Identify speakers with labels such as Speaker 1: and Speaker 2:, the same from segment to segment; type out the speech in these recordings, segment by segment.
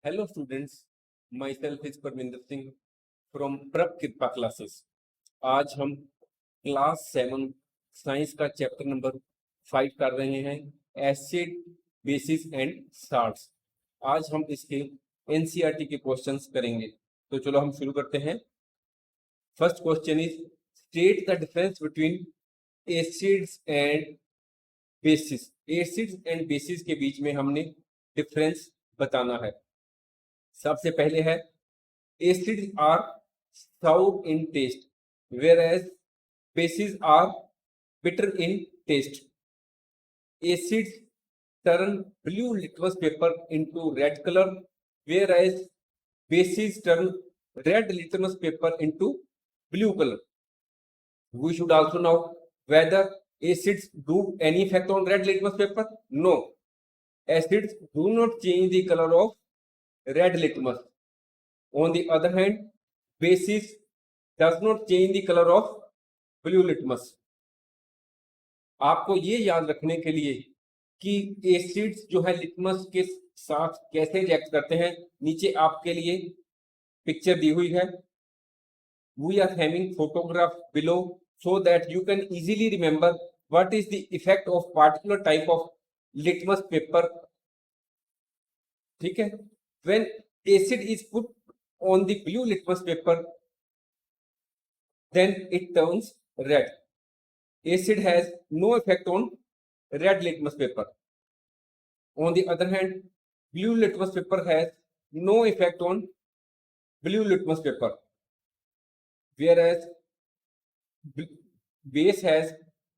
Speaker 1: Hello students, my self is Parminder Singh from प्रभ कृपा classes. आज हम क्लास 7 साइंस का चैप्टर नंबर 5 कर रहे हैं, एसिड बेसिस एंड साल्ट्स। आज हम इसके एनसीईआरटी के क्वेश्चंस करेंगे, तो चलो हम शुरू करते हैं। First question is state the difference between acids and basis. Acids and basis के बीच में हमने डिफरेंस बताना है। सबसे पहले है acids are sour in taste, whereas bases are bitter in taste. Acids turn blue litmus paper into red color, whereas bases turn red litmus paper into blue color. We should also know whether acids do any effect on red litmus paper. No, acids do not change the color of red litmus. On the other hand, basis does not change the color of blue litmus. आपको ये याद रखने के लिए कि acids जो है litmus के साथ कैसे रिएक्ट करते हैं, नीचे आपके लिए पिक्चर दी हुई है। We are having photograph below so that you can easily remember what is the effect of particular type of litmus paper. ठीक है, when acid is put on the blue litmus paper, then it turns red. Acid has no effect on red litmus paper. On the other hand, blue litmus paper has no effect on blue litmus paper, whereas base has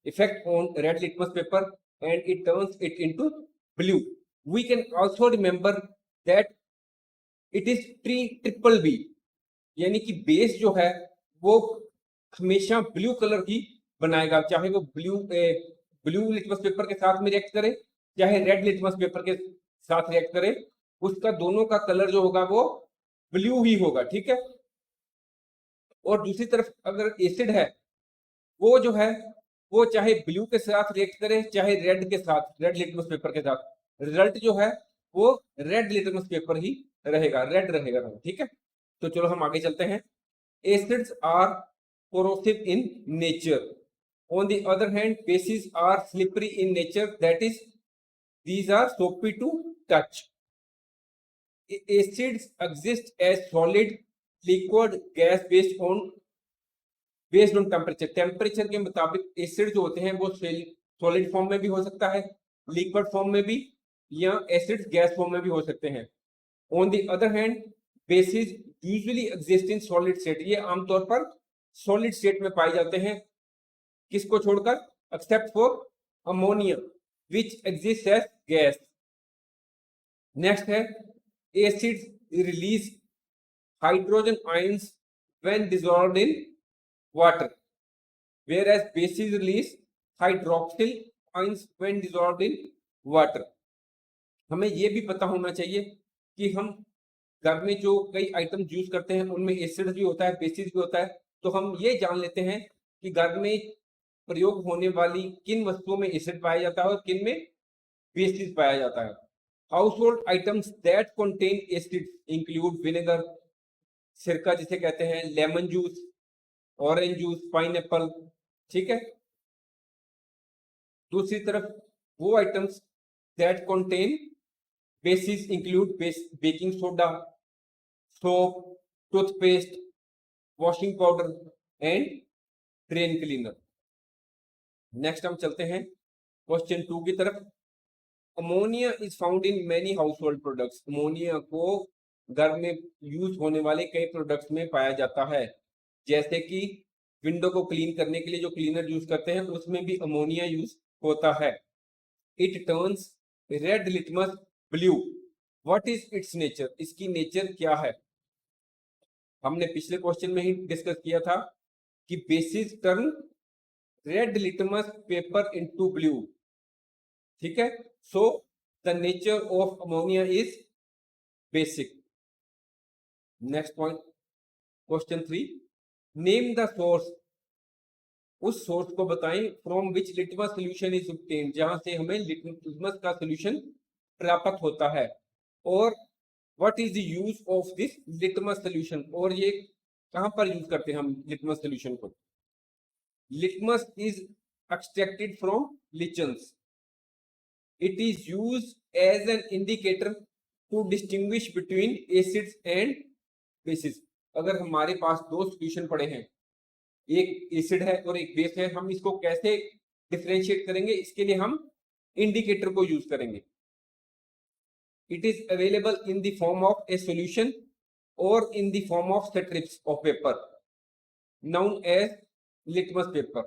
Speaker 1: effect on red litmus paper and it turns it into blue. We can also remember that it is triple B, यानी कि base जो है वो हमेशा blue colour की बनाएगा, चाहे वो ब्लू लिटमस पेपर के साथ में रिएक्ट करे, चाहे रेड लिटमस पेपर के साथ रिएक्ट करे, उसका दोनों का कलर जो होगा वो ब्लू ही होगा। ठीक है, और दूसरी तरफ अगर एसिड है वो जो है वो चाहे ब्लू के साथ रिएक्ट करे, चाहे रेड के साथ, रेड लिटमस पेपर के साथ, रिजल्ट जो है वो रेड लिटमस पेपर ही रहेगा, रेड रहेगा। ठीक है, तो चलो हम आगे चलते हैं। Acids are corrosive in nature. On the other hand, bases are slippery in nature, that is, these are soapy to touch. Acids exist as solid, liquid, gas based on temperature. Temperature के मुताबिक acid जो होते हैं वो solid form में भी हो सकता है, लिक्विड फॉर्म में भी, या एसिड्स गैस फॉर्म में भी हो सकते हैं। On the other hand, basis usually exist in solid state. ये आमतौर पर सॉलिड स्टेट में पाए जाते हैं, किसको छोड़कर, except for ammonia which exist as gas. Next है acids release hydrogen ions when dissolved in water, whereas bases release hydroxyl ions when dissolved in water. हमें ये भी पता होना चाहिए कि हम घर में जो कई आइटम यूज करते हैं उनमें एसिड भी होता है, बेसिस भी होता है, तो हम ये जान लेते हैं कि घर में प्रयोग होने वाली किन वस्तुओं में एसिड पाया जाता है और किन में बेसिस पाया जाता है। Household items that contain acid include vinegar, सिरका जिसे कहते हैं, lemon juice, orange juice, pineapple. ठीक है, दूसरी तरफ वो items that contain basis include baking soda, soap, toothpaste, washing powder and drain cleaner. Next हम चलते हैं क्वेश्चन 2 की तरफ। Ammonia is found in many house hold products. Ammonia को घर में यूज होने वाले कई प्रोडक्ट्स में पाया जाता है, जैसे कि विंडो को क्लीन करने के लिए जो क्लीनर यूज करते हैं उसमें भी अमोनिया यूज होता है। It turns red litmus blue. What is it's nature? इसकी नेचर क्या है? हमने पिछले क्वेश्चन में ही डिस्कस किया था कि basis turn red litmus paper into blue. ठीक है, so the nature of ammonia is basic. Next point, question 3, name the source उस सोर्स को बताएं from which litmus solution is obtained, जहां से हमें लिटमस का सोल्यूशन प्राप्त होता है। और what is the use of this litmus solution, और ये कहां पर यूज करते हैं हम लिटमस सोल्यूशन को। Litmus is extracted from lichens. It is use as an indicator to distinguish between acids and bases. अगर हमारे पास दो सॉल्यूशन पड़े हैं, एक एसिड है और एक बेस है, हम इसको कैसे डिफरेंशिएट करेंगे, इसके लिए हम इंडिकेटर को यूज करेंगे। It is available in the form of a solution or in the form of strips of paper known as litmus paper.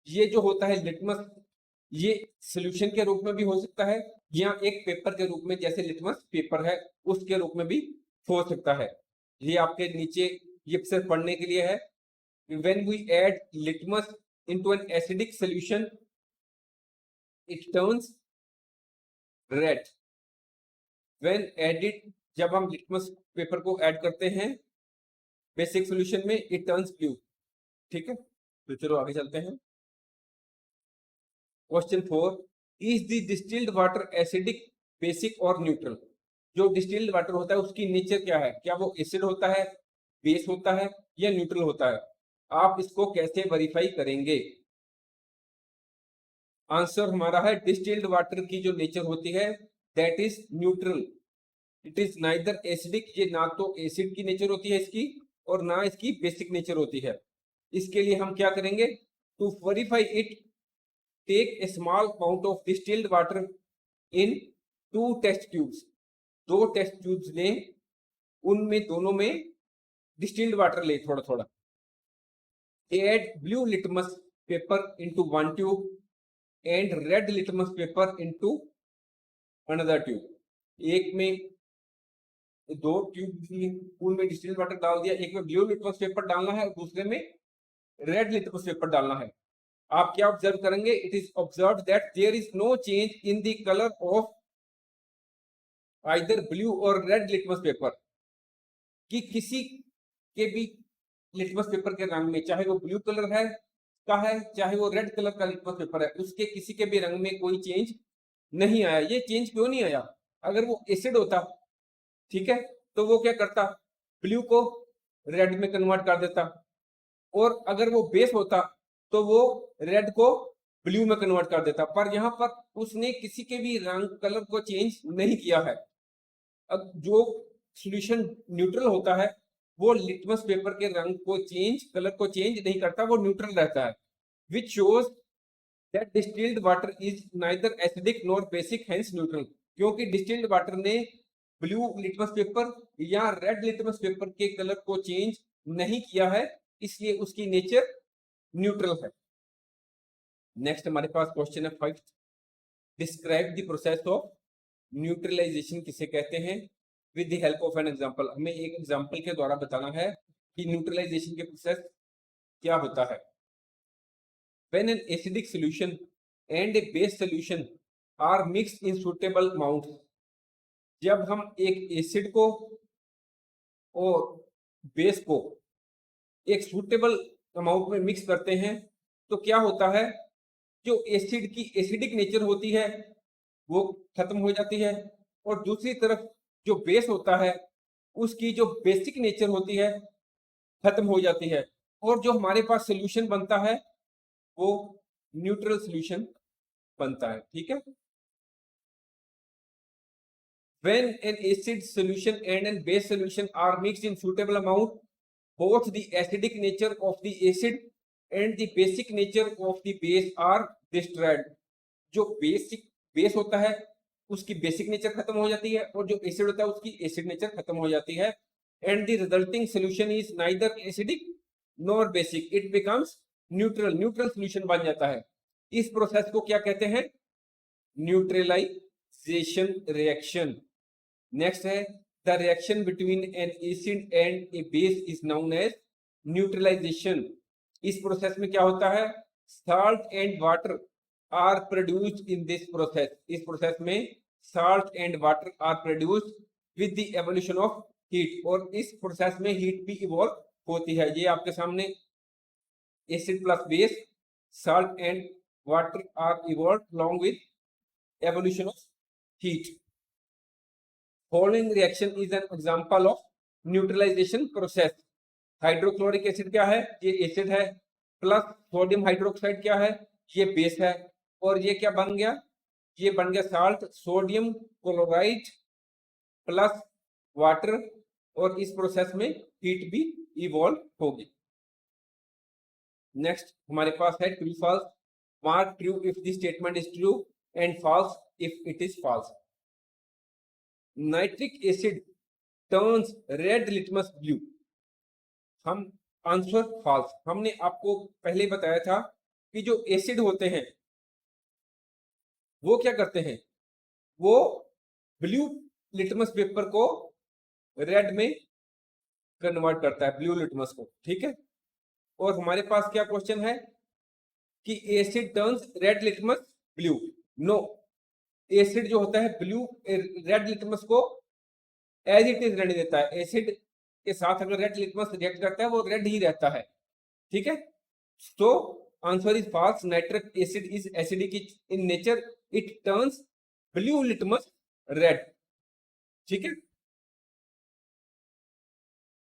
Speaker 1: ये जो होता है लिटमस, ये सॉल्यूशन के रूप में भी हो सकता है या एक पेपर के रूप में, जैसे लिटमस पेपर है उसके रूप में भी हो सकता है। ये आपके नीचे ये सिर्फ पढ़ने के लिए है। When we add litmus into an acidic solution, it turns red. When added, जब हम लिटमस पेपर को ऐड करते हैं बेसिक सॉल्यूशन में, इट टर्न्स ब्लू। ठीक है, तो चलो आगे चलते हैं। Question 4, is the distilled water acidic, basic और न्यूट्रल। जो डिस्टिल्ड वाटर होता है उसकी नेचर क्या है, क्या वो एसिड होता है, बेस होता है या न्यूट्रल होता है। आप इसको कैसे वेरीफाई करेंगे। आंसर हमारा है डिस्टिल्ड वाटर की जो नेचर होती है that is neutral. It is neither acidic, ये ना तो एसिड की नेचर होती है इसकी और ना इसकी बेसिक नेचर होती है। इसके लिए हम क्या करेंगे, to verify it take a small amount of distilled water in 2 test tubes. 2 test tubes लें, उनमें दोनों में डिस्टिल्ड वाटर ले थोड़ा थोड़ा। Add blue litmus paper into 1 tube and red litmus paper into another tube. एक में 2 ट्यूब में डिस्टिल्ड वाटर डाल दिया, एक में ब्लू लिटमस पेपर डालना है और दूसरे में रेड लिटमस पेपर डालना है। आप क्या ऑब्जर्व करेंगे, it is observe that there is no change in the colour of either blue और रेड लिटमस पेपर, कि किसी के भी लिटमस पेपर के रंग में, चाहे वो ब्लू कलर है का है चाहे वो रेड कलर का लिटमस पेपर है, उसके किसी के भी रंग में कोई चेंज नहीं आया। ये चेंज क्यों नहीं आया, अगर वो एसिड होता, ठीक है, तो वो क्या करता, ब्लू को रेड में कन्वर्ट कर देता, और अगर वो बेस होता तो वो रेड को ब्लू में कन्वर्ट कर देता। पर यहाँ पर उसने किसी के भी रंग कलर को चेंज नहीं किया है। अब जो सॉल्यूशन न्यूट्रल होता है वो लिटमस पेपर के रंग को चेंज, कलर को चेंज नहीं करता, वो न्यूट्रल रहता है। Which shows that distilled water is neither acidic nor basic, hence neutral. क्योंकि डिस्टिल्ड वाटर ने ब्लू लिटमस पेपर या रेड लिटमस पेपर के कलर को चेंज नहीं किया है, इसलिए उसकी नेचर न्यूट्रल है। नेक्स्ट हमारे पास क्वेश्चन है 5, describe the process of neutralisation किसे कहते हैं with the help of an example. हमें एक एग्जांपल के द्वारा बताना है कि न्यूट्रलाइजेशन के प्रोसेस क्या होता है। When an acidic solution and a base solution are mixed in suitable amounts, जब हम एक एसिड को और बेस को एक सुटेबल अमाउंट में मिक्स करते हैं तो क्या होता है, जो एसिड की एसिडिक नेचर होती है वो खत्म हो जाती है, और दूसरी तरफ जो बेस होता है उसकी जो बेसिक नेचर होती है खत्म हो जाती है, और जो हमारे पास सॉल्यूशन बनता है वो न्यूट्रल सॉल्यूशन बनता है। ठीक है, when an acid solution and an base solution are mixed in suitable amount, both the acidic nature of the acid and the basic nature of the base are destroyed। जो base होता है उसकी basic nature खत्म हो जाती है, और जो एसिड होता है उसकी एसिड नेचर खत्म हो जाती है। And the resulting solution is neither acidic nor basic, it becomes neutral, neutral solution बन जाता है। इस प्रोसेस को क्या कहते हैं, न्यूट्रलाइजेशन रिएक्शन। नेक्स्ट है the reaction between an acid and a base is known as neutralisation. इस प्रोसेस में क्या होता है, salt and water are produced in this process. इस प्रोसेस में salt and water are produced with the evolution of heat, और इस process में हीट भी इवॉल्व होती है। ये आपके सामने acid plus base, salt and water are evolved along with evolution of heat. Following reaction is an example of neutralization process. Hydrochloric acid क्या है? ये एसिड है, प्लस सोडियम हाइड्रोक्साइड क्या है? ये बेस है, और ये क्या बन गया? ये बन गया salt, sodium chloride plus water, और इस प्रोसेस में हीट भी इवॉल्व होगी। नेक्स्ट हमारे पास है true false. Mark true if the statement is true and false if it is false. Nitric acid turns red litmus blue. हम आंसर फॉल्स। हमने आपको पहले बताया था कि जो एसिड होते हैं वो क्या करते हैं? वो ब्लू लिटमस पेपर को रेड में कन्वर्ट करता है, ब्लू लिटमस को, ठीक है। और हमारे पास क्या क्वेश्चन है कि acid turns red litmus blue. No, acid जो होता है ब्लू रेड लिटमस को एज इट इज रहने देता है। एसिड के साथ अगर रेड लिटमस रिएक्ट करता है वो रेड ही रहता है, ठीक है। तो answer is false. Nitric acid is acidic in nature, it turns blue litmus red, ठीक है।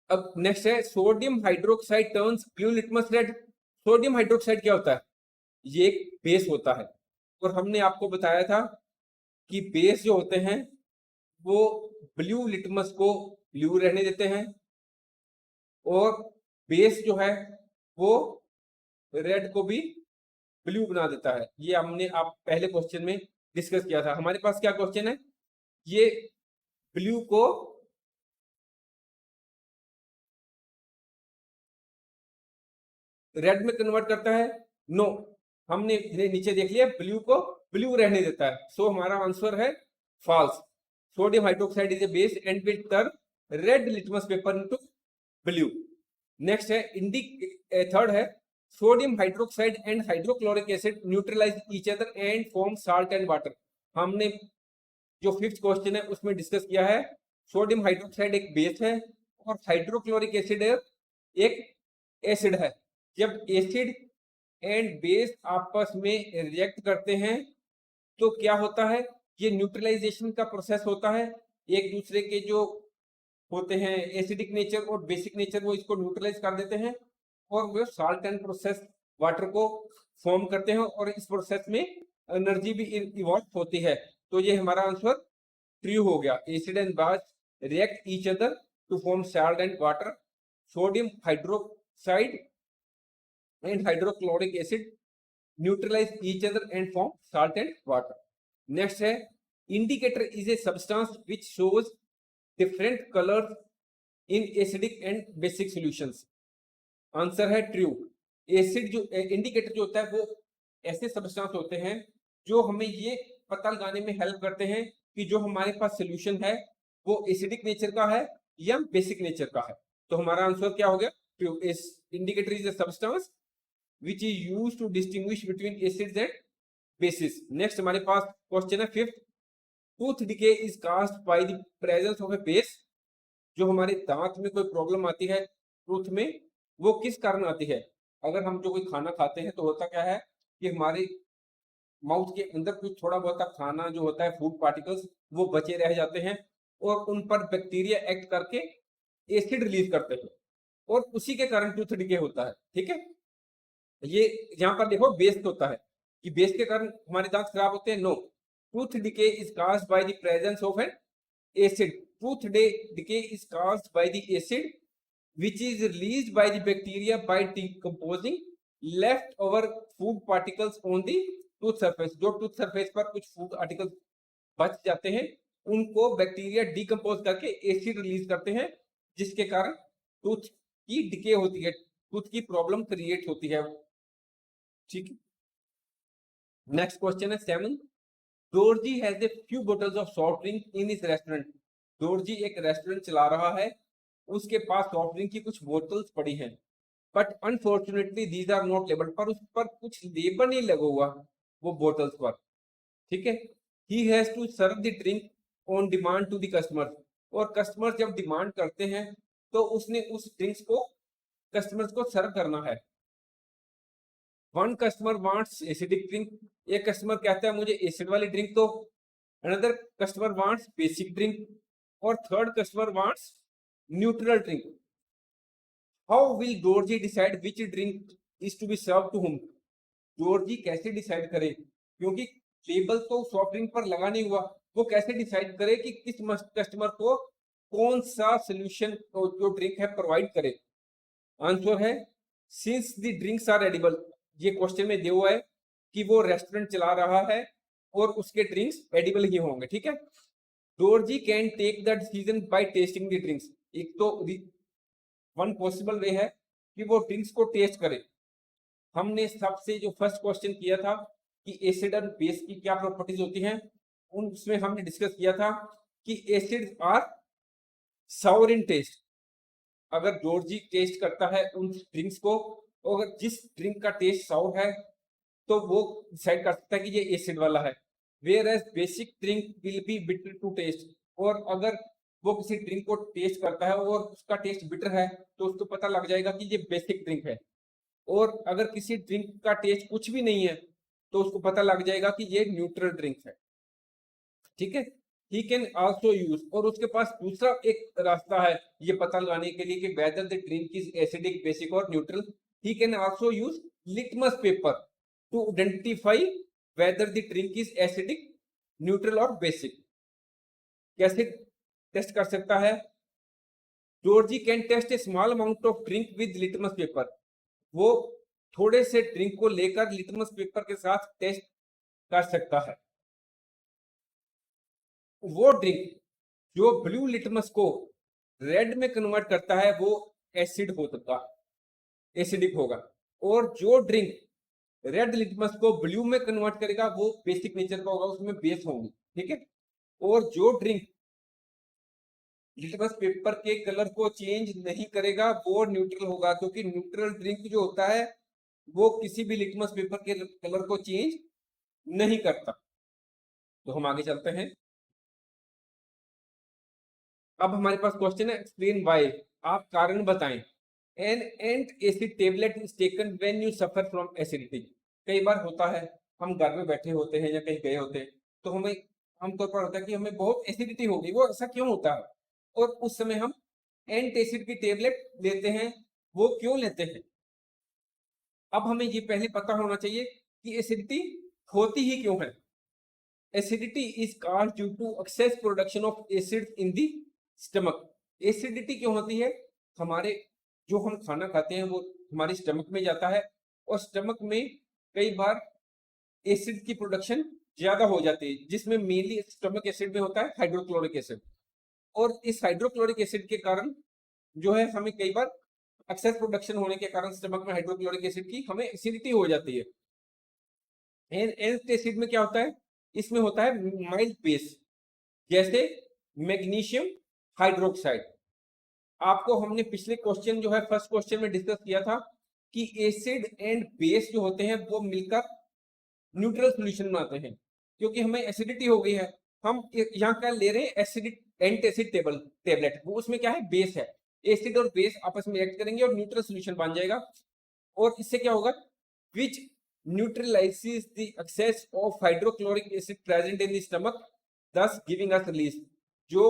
Speaker 1: अब नेक्स्ट है sodium hydroxide turns blue litmus red. Sodium hydroxide क्या होता है? ये एक बेस होता है, और हमने आपको बताया था कि बेस जो होते हैं वो ब्लू लिटमस को ब्लू रहने देते हैं, और बेस जो है वो रेड को भी ब्लू बना देता है। ये हमने आप पहले क्वेश्चन में डिस्कस किया था। हमारे पास क्या क्वेश्चन है? ये ब्लू को रेड में कन्वर्ट करता है? नो, हमने नीचे देख लिया, ब्लू को ब्लू रहने देता है। सो हमारा आंसर है false. Sodium hydroxide is a base and will turn red litmus paper into blue. Next है थर्ड है sodium hydroxide and hydrochloric acid neutralise each other and form salt and water. हमने जो fifth question है उसमें discuss किया है sodium hydroxide एक base है और हाइड्रोक्लोरिक एसिड एक एसिड है। जब एसिड एंड बेस आपस में रिएक्ट करते हैं तो क्या होता है? ये न्यूट्रलाइजेशन का प्रोसेस होता है। एक दूसरे के जो होते हैं एसिडिक नेचर और बेसिक नेचर, वो इसको न्यूट्रलाइज कर देते हैं, और वो साल्ट एंड प्रोसेस वाटर को फॉर्म करते हैं, और इस प्रोसेस में एनर्जी भी इवॉल्व होती है। तो ये हमारा आंसर ट्रू हो गया। Acid and base react each other to form salt and water. Sodium hydroxide and hydrochloric acid neutralise each other and form salt and water. Next है indicator is a substance which shows different colour in acidic and basic solutions. Answer है true. Acid जो indicator जो होता है वो ऐसे substance होते हैं जो हमें ये पता लगाने में हेल्प करते हैं कि जो हमारे पास सॉल्यूशन है वो एसिडिक नेचर का है या बेसिक नेचर का है। तो हमारा आंसर क्या हो गया? ट्रू। इस indicator is a substance which is used to distinguish between acids and bases. Next हमारे पास क्वेश्चन है fifth. Tooth decay is caused by the presence of a base. जो हमारे दांत में कोई प्रॉब्लम आती है टूथ में, वो किस कारण आती है? अगर हम जो कोई खाना खाते हैं तो होता क्या है कि हमारे माउथ के अंदर कुछ थोड़ा बहुत खाना जो होता है, फूड पार्टिकल्स, वो बचे रह जाते हैं, और उन पर बैक्टीरिया एक्ट करके एसिड रिलीज करते हैं, और उसी के कारण टूथ डिके होता है, ठीक है। ये यहाँ पर देखो बेस होता है कि बेस के कारण हमारे दांत खराब होते हैं। No, tooth decay is caused by the presence of an acid. Tooth decay is caused by the acid which is released by the bacteria by decomposing leftover food particles on the tooth surface। जो tooth surface पर कुछ food articles बच जाते हैं उनको bacteria decompose करके acid release करते हैं, जिसके कारण टूथ की डिके होती है, टूथ की प्रॉब्लम क्रिएट होती है, ठीक है। नेक्स्ट क्वेश्चन है 7। Dorji has a few bottles of soft drink in his restaurant. Dorji एक रेस्टोरेंट चला रहा है, उसके पास सॉफ्ट ड्रिंक की कुछ बोतल्स पड़ी हैं, but unfortunately these are not labelled. पर उस पर कुछ लेबल नहीं लगा हुआ वो बोतल्स पर, ठीक है। He has to serve the drink on demand to the customer. और कस्टमर जब डिमांड करते हैं तो उसने उस ड्रिंक्स को कस्टमर्स को सर्व करना है। One customer wants acidic drink, एक कस्टमर कहता है मुझे एसिड वाली ड्रिंक दो, another customer wants basic drink, और third customer wants neutral drink. How will Dorji decide which drink is to be serve to whom? Dorji कैसे डिसाइड करे, क्योंकि लेबल तो सॉफ्ट ड्रिंक पर लगा नहीं हुआ, वो कैसे डिसाइड करे कि किस कस्टमर को कौन सा सोल्यूशन जो ड्रिंक है प्रोवाइड करे? आंसर है since the drinks are edible. ये क्वेश्चन में दिया हुआ है कि वो रेस्टोरेंट चला रहा है और उसके ड्रिंक्स एडिबल ही होंगे, ठीक है। Dorji can take the decision by testing the drinks. एक तो वन पॉसिबल वे है कि वो ड्रिंक्स को टेस्ट करे। हमने सबसे जो फर्स्ट क्वेश्चन किया था कि एसिड और बेस की क्या प्रॉपर्टीज होती हैं, उसमें हमने डिस्कस किया था कि acid are sour in taste. अगर जॉर्जी टेस्ट करता है उन ड्रिंक्स को, अगर जिस ड्रिंक का टेस्ट साउर है तो वो डिसाइड कर सकता है कि ये एसिड वाला है। Whereas basic drink will be bitter to taste, और अगर वो किसी ड्रिंक को टेस्ट करता है और उसका टेस्ट बिटर है तो उसको पता लग जाएगा कि ये बेसिक ड्रिंक है। और अगर किसी ड्रिंक का टेस्ट कुछ भी नहीं है तो उसको पता लग जाएगा कि ये न्यूट्रल ड्रिंक है, ठीक है। ही कैन आल्सो यूज, और उसके पास दूसरा एक रास्ता है ये पता लगाने के लिए कि whether the drink is acidic, basic और neutral. He can also use litmus paper to identify whether the drink is acidic, neutral और बेसिक। कैसे टेस्ट कर सकता है? Georgie can test a small amount of drink with litmus paper. वो थोड़े से drink को लेकर लिटमस पेपर के साथ टेस्ट कर सकता है। वो ड्रिंक जो ब्लू लिटमस को रेड में कन्वर्ट करता है वो एसिड होगा, एसिडिक होगा, और जो ड्रिंक रेड लिटमस को ब्लू में कन्वर्ट करेगा वो बेसिक नेचर का होगा, उसमें बेस होंगे, ठीक है। और जो ड्रिंक लिटमस पेपर के कलर को चेंज नहीं करेगा वो न्यूट्रल होगा, क्योंकि न्यूट्रल ड्रिंक जो होता है वो किसी भी लिटमस पेपर के कलर को चेंज नहीं करता। तो हम आगे चलते हैं। अब हमारे पास क्वेश्चन है एक्सप्लेन व्हाई, आप कारण बताएं। An ant acid tablet is taken when you suffer from acidity. कई बार होता है हम घर में बैठे होते हैं या कहीं गए होते हैं तो हमें आमतौर पर होता है कि हमें बहुत एसिडिटी हो गई, वो ऐसा क्यों होता है, और उस समय हम एंट एसिड की टेबलेट लेते हैं। वो क्यों लेते हैं? अब हमें ये पहले पता होना चाहिए कि एसिडिटी होती ही क्यों है। Acidity is caused due to excess production of acid in the stomach. Acidity क्यों होती है? हमारे जो हम खाना खाते हैं वो हमारे स्टमक में जाता है, और स्टमक में कई बार एसिड की प्रोडक्शन ज्यादा हो जाती है, जिसमें मेनली स्टमक एसिड में होता है हाइड्रोक्लोरिक एसिड। और इस हाइड्रोक्लोरिक एसिड के कारण जो है हमें कई बार एक्सेस प्रोडक्शन होने के कारण स्टमक में हाइड्रोक्लोरिक एसिड की हमें एसिडिटी हो जाती है। एंट एसिड में क्या होता है? इसमें होता है माइल्ड बेस, जैसे मैग्नीशियम हाइड्रोक्साइड। आपको हमने पिछले क्वेश्चन जो है फर्स्ट क्वेश्चन में डिस्कस किया था कि एसिड एंड बेस जो होते हैं वो मिलकर न्यूट्रल सॉल्यूशन बनाते हैं। क्योंकि हमें एसिडिटी हो गई है, हम यहाँ क्या ले रहे हैं? एसिडिक एंट एसिड टेबलेट, वो उसमें क्या है? बेस है। एसिड और बेस आपस में रिएक्ट करेंगे और न्यूट्रल सॉल्यूशन बन जाएगा, और इससे क्या होगा? Which neutralises the excess of hydrochloric acid present in the stomach, thus giving us release। जो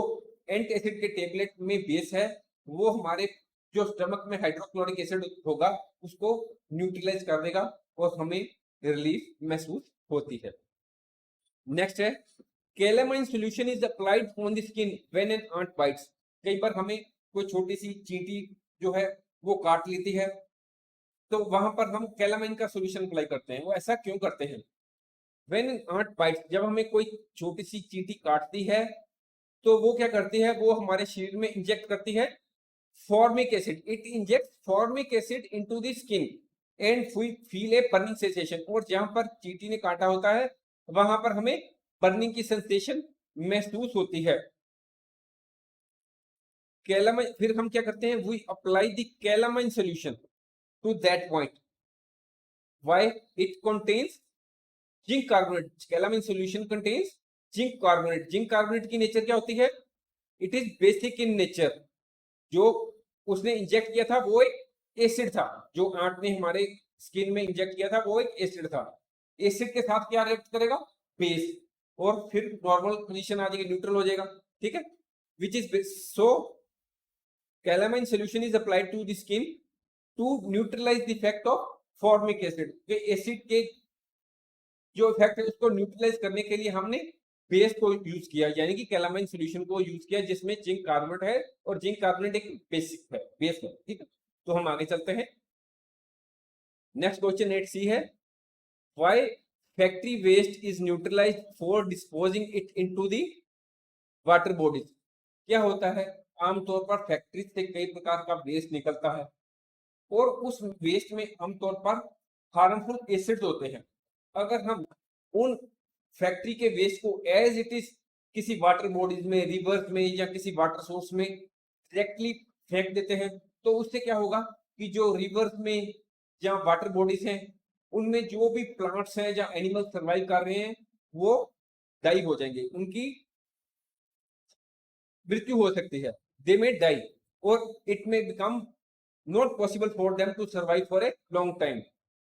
Speaker 1: एंट एसिड के टेबलेट में बेस है वो हमारे जो स्टमक में हाइड्रोक्लोरिक एसिड होगा उसको न्यूट्रलाइज कर देगा और हमें रिलीफ महसूस होती है। नेक्स्ट है calamine solution is applied on the skin when an ant bites। कई बार हमें कोई छोटी सी चींटी जो है वो काट लेती है तो वहां पर हम कैलामाइन का सॉल्यूशन अप्लाई करते हैं। वो ऐसा क्यों करते हैं? When an ant bites, जब हमें कोई छोटी सी चींटी काटती है तो वो क्या करती है? वो हमारे शरीर में इंजेक्ट करती है formic acid. It inject formic acid into the skin and we feel a burning sensation. और जहां पर चींटी ने काटा होता है वहां पर हमें बर्निंग की सेंसेशन महसूस होती है। कैलामाइन, फिर हम क्या करते हैं? We apply the calamine solution to that point. Why? It contains zinc carbonate. Calamine solution contains zinc carbonate. Zinc carbonate की नेचर क्या होती है? It is basic in nature. जो उसने इंजेक्ट किया था वो एक एसिड था जो आंट ने हमारे स्किन में इंजेक्ट किया था वो एक एसिड था। एसिड के साथ क्या रिएक्ट करेगा, बेस, और फिर नॉर्मल पोजीशन आ जाएगी, न्यूट्रल हो जाएगा, ठीक है। Which is so calamine solution is applied to the skin to neutralise the effect of formic acid. Acid के जो इफेक्ट है उसको न्यूट्रलाइज करने के लिए हमने बेस को यूज किया, यानी कि कैलामाइन सॉल्यूशन को यूज किया, जिसमें जिंक कार्बोनेट है, और जिंक कार्बोनेट एक बेसिक है, बेस है, ठीक है। तो हम आगे चलते हैं। नेक्स्ट क्वेश्चन 8C है, why factory waste is neutralised for disposing it into the water bodies. क्या होता है, आमतौर पर फैक्ट्री से कई प्रकार का वेस्ट निकलता है, और उस वेस्ट में आमतौर पर हार्मफुल एसिड्स होते हैं। अगर हम उन फैक्ट्री के वेस्ट को एज इट इज किसी वाटर बॉडीज में, रिवर्स में, या किसी वाटर सोर्स में डायरेक्टली फेंक देते हैं, तो उससे क्या होगा कि जो रिवर्स में या वाटर बॉडीज हैं उनमें जो भी प्लांट्स हैं या एनिमल सर्वाइव कर रहे हैं वो डाई हो जाएंगे, उनकी मृत्यु हो सकती है, दे मे डाई, और it may become not possible for them to survive for a long time.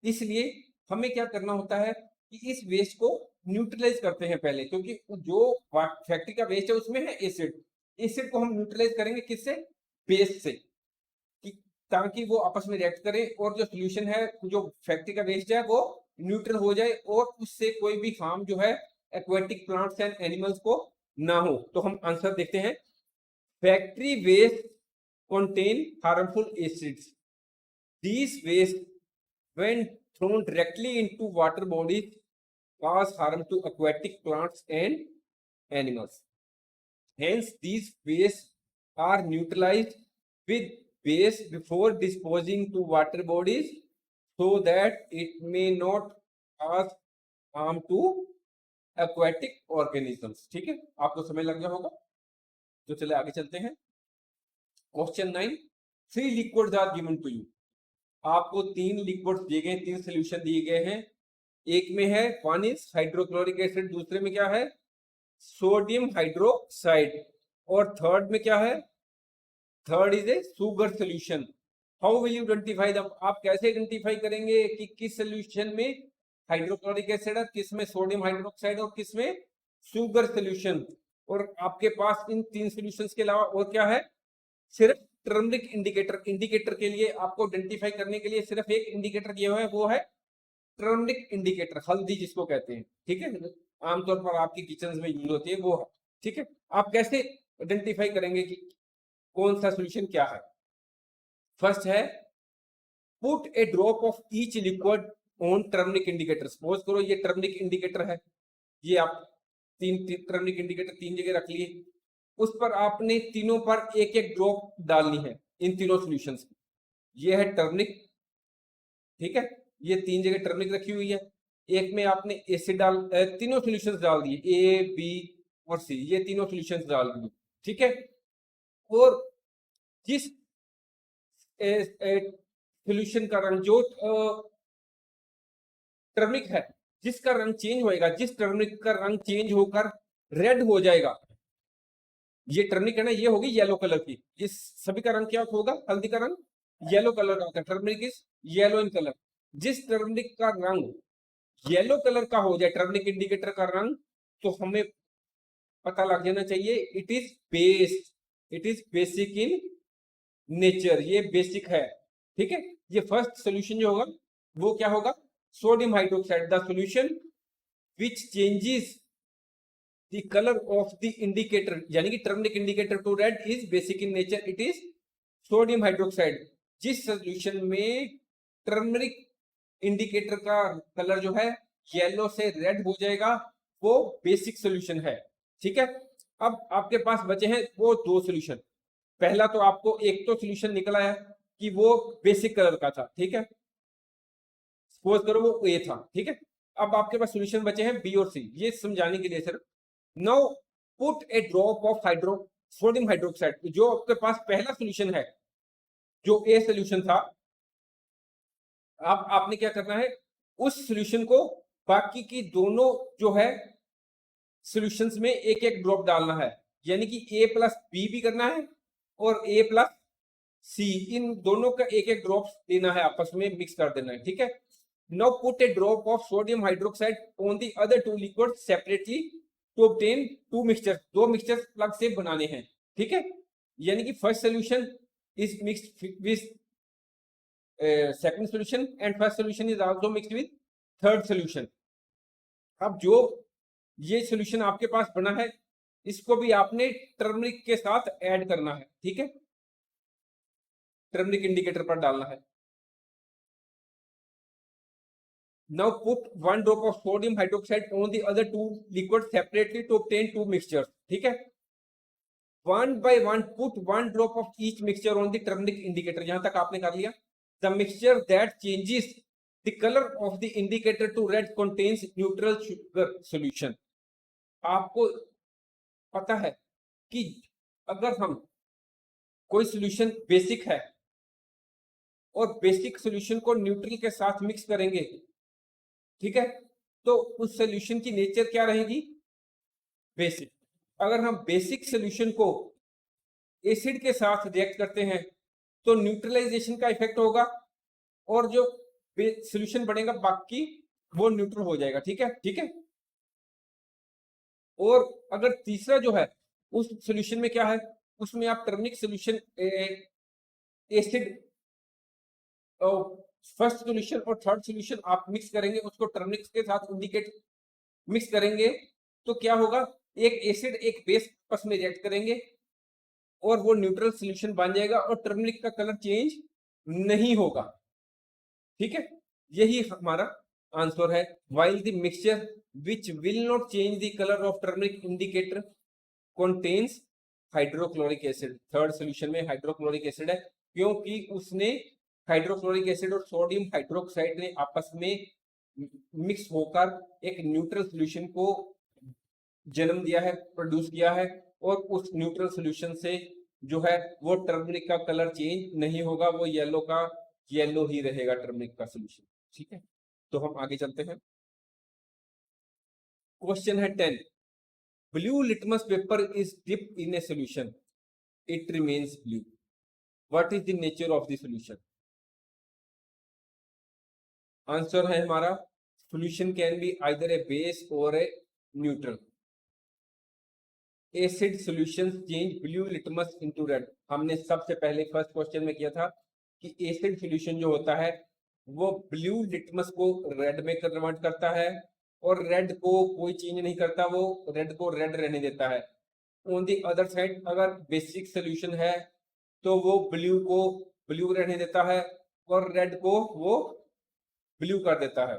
Speaker 1: इसलिए हमें क्या करना होता है कि इस वेस्ट को न्यूट्रलाइज करते हैं पहले, क्योंकि जो फैक्ट्री का वेस्ट है उसमें है एसिड, एसिड को हम न्यूट्रलाइज करेंगे किससे, बेस से, कि ताकि वो आपस में रिएक्ट करें और जो सोल्यूशन है, जो फैक्ट्री का वेस्ट है वो न्यूट्रल हो जाए, और उससे कोई भी हार्म जो है एक्वेटिक प्लांट्स एंड एनिमल्स को ना हो। तो हम आंसर देखते हैं, factory waste contain harmful acids. These waste, when thrown directly into water bodies, cause harm to aquatic plants and animals. Hence, these wastes are neutralized with base before disposing to water bodies, so that it may not cause harm to aquatic organisms. ठीक है, आपको समझ लग गया होगा। तो चले आगे चलते हैं। Question 9, 3 liquids are given to you. आपको 3 लिक्विड्स दिए गए, 3 सोल्यूशन दिए गए हैं। एक में है वन इज हाइड्रोक्लोरिक एसिड, दूसरे में क्या है सोडियम हाइड्रोक्साइड, और थर्ड में क्या है, third is a sugar solution. How will you identify दम, आप कैसे आइडेंटिफाई करेंगे कि किस सोल्यूशन में हाइड्रोक्लोरिक एसिड है, किस में सोडियम हाइड्रोक्साइड और किस में शुगर सोल्यूशन। और आपके पास इन 3 सोल्यूशंस के अलावा और क्या है, सिर्फ टर्मरिक इंडिकेटर। इंडिकेटर के लिए आपको आइडेंटिफाई करने के लिए सिर्फ एक इंडिकेटर दिया हुआ है, वो है टर्मरिक इंडिकेटर, हल्दी जिसको कहते हैं, ठीक है, आमतौर पर आपकी किचन में यूज होती है वो, ठीक है। आप कैसे आइडेंटिफाई करेंगे कि कौन सा सोल्यूशन क्या है। फर्स्ट है, put a drop of each liquid on turmeric indicator. Suppose करो ये टर्मरिक इंडिकेटर है, ये आप तीन टर्मरिक इंडिकेटर 3 जगह रख लिए, उस पर आपने तीनों पर एक एक ड्रॉप डालनी है, इन तीनों सॉल्यूशंस। ये है टर्मरिक, ठीक है, ये 3 जगह टर्मरिक रखी हुई है, एक में आपने एसिड डाल, तीनों सॉल्यूशंस डाल दिए, ए बी और सी, ये तीनों सॉल्यूशंस डाल दिए, ठीक है। और जिस सॉल्यूशन का रंग, जो टर्मरिक है जिसका रंग चेंज होएगा, जिस टर्मरिक का रंग चेंज होकर रेड हो जाएगा, ये टर्मरिक है ना, ये होगी येलो कलर की, इस सभी का रंग क्या होगा, हल्दी का रंग येलो कलर का होता है, turmeric is yellow in colour. जिस टर्मरिक का रंग येलो कलर का हो जाए, टर्मरिक इंडिकेटर का रंग, तो हमें पता लग जाना चाहिए it is based, it is basic in nature, ये बेसिक है, ठीक है। ये फर्स्ट सोल्यूशन जो होगा वो क्या होगा, sodium hydroxide, the solution which changes the color of the indicator, यानी कि turmeric indicator to red is basic in nature, it is sodium hydroxide. जिस सोल्यूशन में टर्मरिक इंडिकेटर का कलर जो है येलो से रेड हो जाएगा वो बेसिक सोल्यूशन है, ठीक है। अब आपके पास बचे हैं वो 2 सोल्यूशन। पहला तो आपको एक तो सोल्यूशन निकला है कि वो बेसिक कलर का था, ठीक है, सपोज करो वो ए था, ठीक है। अब आपके पास सोल्यूशन बचे हैं बी और सी, ये समझाने के लिए सिर्फ। Now put a drop of sodium hydroxide, जो आपके पास पहला सोल्यूशन है, जो ए सोल्यूशन था, अब आपने क्या करना है, उस सोल्यूशन को बाकी की दोनों जो है सॉल्यूशंस में एक एक ड्रॉप डालना है, यानी कि ए प्लस बी भी करना है और ए प्लस सी, इन दोनों का एक एक ड्रॉप लेना है, आपस में मिक्स कर देना है, ठीक है। Now put a drop of sodium hydroxide on the other two liquid separately to obtain two mixture, दो मिक्सचर प्लग से बनाने हैं, ठीक है। यानी कि first solution is mixed with second solution and first solution is also mixed with third solution. अब जो ये सोल्यूशन आपके पास बना है, इसको भी आपने टर्मरिक के साथ ऐड करना है, ठीक है। टर्मरिक इंडिकेटर पर डालना है। Now put 1 drop of sodium hydroxide on the other two liquid separately to obtain two mixtures, ठीक है। 1 by 1 put 1 drop of each mixture on the turmeric indicator, यहां तक आपने कर लिया। The mixture that changes the color of the indicator to red contains neutral sugar solution। आपको पता है कि अगर हम कोई सॉल्यूशन बेसिक है और बेसिक सॉल्यूशन को न्यूट्रल के साथ मिक्स करेंगे, ठीक है, तो उस सॉल्यूशन की नेचर क्या रहेगी? बेसिक। अगर हम बेसिक सॉल्यूशन को एसिड के साथ रिएक्ट करते हैं तो न्यूट्रलाइजेशन का इफेक्ट होगा और जो सॉल्यूशन बनेगा बाकी वो न्यूट्रल हो जाएगा, ठीक है, ठीक है। और अगर तीसरा जो है उस सॉल्यूशन में क्या है, उसमें आप turmeric solution acid first solution और थर्ड सॉल्यूशन आप मिक्स करेंगे, उसको टर्मरिक के साथ इंडिकेट मिक्स करेंगे तो क्या होगा, एक एसिड एक बेस आपस में रिएक्ट करेंगे और वो न्यूट्रल सॉल्यूशन बन जाएगा और टर्मरिक का कलर चेंज नहीं होगा, ठीक है। यही हमारा आंसर है। while the mixture which will not change the color of turmeric indicator contains hydrochloric acid, third solution में हाइड्रोक्लोरिक एसिड है क्योंकि उसने हाइड्रोक्लोरिक एसिड और सोडियम हाइड्रोक्साइड ने आपस में मिक्स होकर एक न्यूट्रल सॉल्यूशन को जन्म दिया है, प्रोड्यूस किया है और उस न्यूट्रल सॉल्यूशन से जो है वो टर्मरिक का कलर चेंज नहीं होगा, वो येलो का येलो ही रहेगा टर्मरिक का सॉल्यूशन, ठीक है। तो हम आगे चलते हैं। क्वेश्चन है 10, blue litmus paper is dipped in a solution, it remains blue, what is the nature of the solution? Answer है हमारा solution can be either a base और a neutral. Acid solutions change blue litmus into red. हमने सबसे पहले first question में किया था कि एसिड सॉल्यूशन जो होता है वो ब्लू लिटमस को रेड में कन्वर्ट करता है और रेड को कोई चेंज नहीं करता, वो रेड को रेड रहने देता है। ऑन दी अदर साइड अगर बेसिक सॉल्यूशन है तो वो ब्लू को ब्लू रहने देता है और रेड को वो ब्लू कर देता है,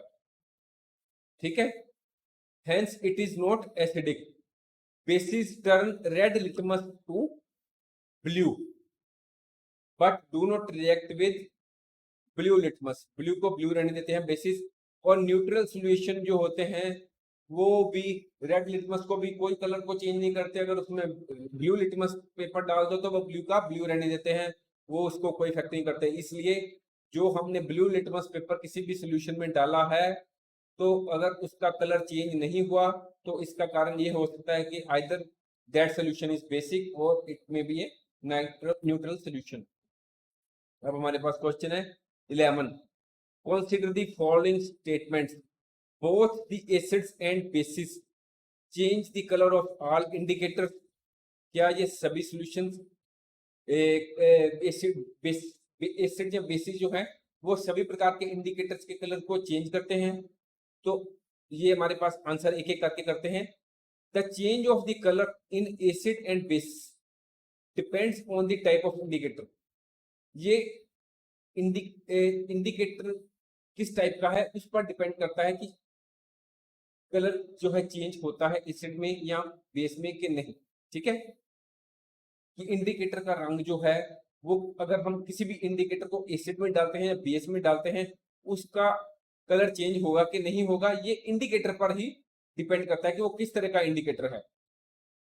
Speaker 1: ठीक है। Hence it is not acidic. Bases turn red litmus to blue, but do not react with blue litmus। Blue को ब्लू रहने देते हैं बेसिस, और न्यूट्रल सॉल्यूशन जो होते हैं वो भी रेड लिटमस को भी कोई कलर को चेंज नहीं करते। अगर उसमें ब्लू लिटमस पेपर डाल दो तो वो ब्लू का ब्लू रहने देते हैं, वो उसको कोई इफेक्ट नहीं करते। इसलिए जो हमने ब्लू लिटमस पेपर किसी भी सॉल्यूशन में डाला है तो अगर उसका कलर चेंज नहीं हुआ तो इसका कारण ये हो सकता है कि either that solution is basic और it may be a neutral solution. अब हमारे पास क्वेश्चन है 11, consider the following statements, both the acids and bases change the color of all indicators। क्या ये सभी सॉल्यूशंस एसिड या बेसिस जो है वो सभी प्रकार के इंडिकेटर्स के कलर को चेंज करते हैं? तो ये हमारे पास आंसर एक एक करके करते हैं। The change of the colour in acid and base depends on the type of indicator. ये इंडिकेटर किस टाइप का है उस पर डिपेंड करता है कि कलर जो है चेंज होता है एसिड में या बेस में कि नहीं, ठीक है। कि इंडिकेटर का रंग जो है वो अगर हम किसी भी इंडिकेटर को एसिड में डालते हैं या बेस में डालते हैं उसका कलर चेंज होगा कि नहीं होगा, ये इंडिकेटर पर ही डिपेंड करता है कि वो किस तरह का इंडिकेटर है।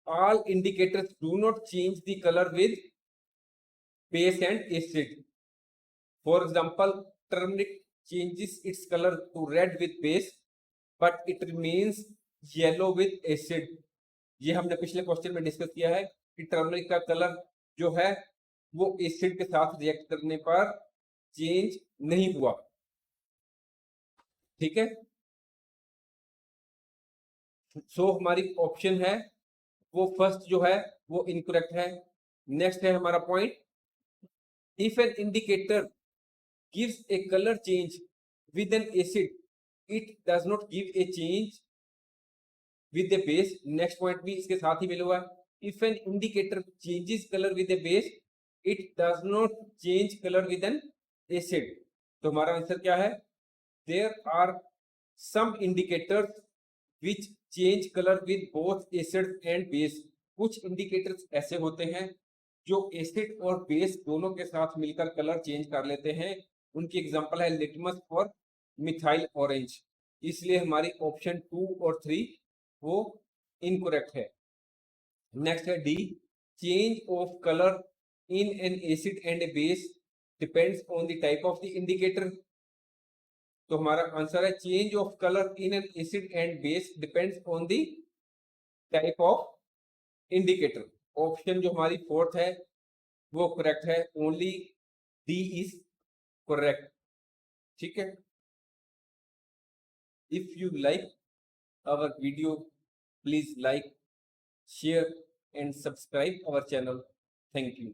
Speaker 1: All indicators do not change the colour with base and acid. For example turmeric changes its colour to red with base but it remains yellow with acid. ये हमने पिछले क्वेश्चन में डिस्कस किया है कि टर्मरिक का colour जो है वो एसिड के साथ रिएक्ट करने पर चेंज नहीं हुआ। ठीक है, सो हमारी ऑप्शन है वो फर्स्ट जो है वो इनकरेक्ट है। नेक्स्ट है हमारा point, if an indicator gives a colour change with an acid it does not give a change with a base. Next point भी इसके साथ ही मिला हुआ है, if an indicator changes colour with a base it does not change colour with an acid. तो हमारा answer क्या है, there are some indicators which change colour with both acid and base. कुछ इंडिकेटर्स ऐसे होते हैं जो एसिड और बेस दोनों के साथ मिलकर कलर चेंज कर लेते हैं। उनकी एग्जांपल है लिटमस और मिथाइल ऑरेंज। इसलिए हमारी ऑप्शन 2 और 3 वो इनकरेक्ट है। नेक्स्ट है D, change of colour in an acid and a base depends on the type of the indicator. तो हमारा आंसर है change of colour in an acid and base depends on the type of indicator. Option जो हमारी fourth है वो correct है, only D is correct. ठीक है, if you like our video, please like, share and subscribe our channel. Thank you.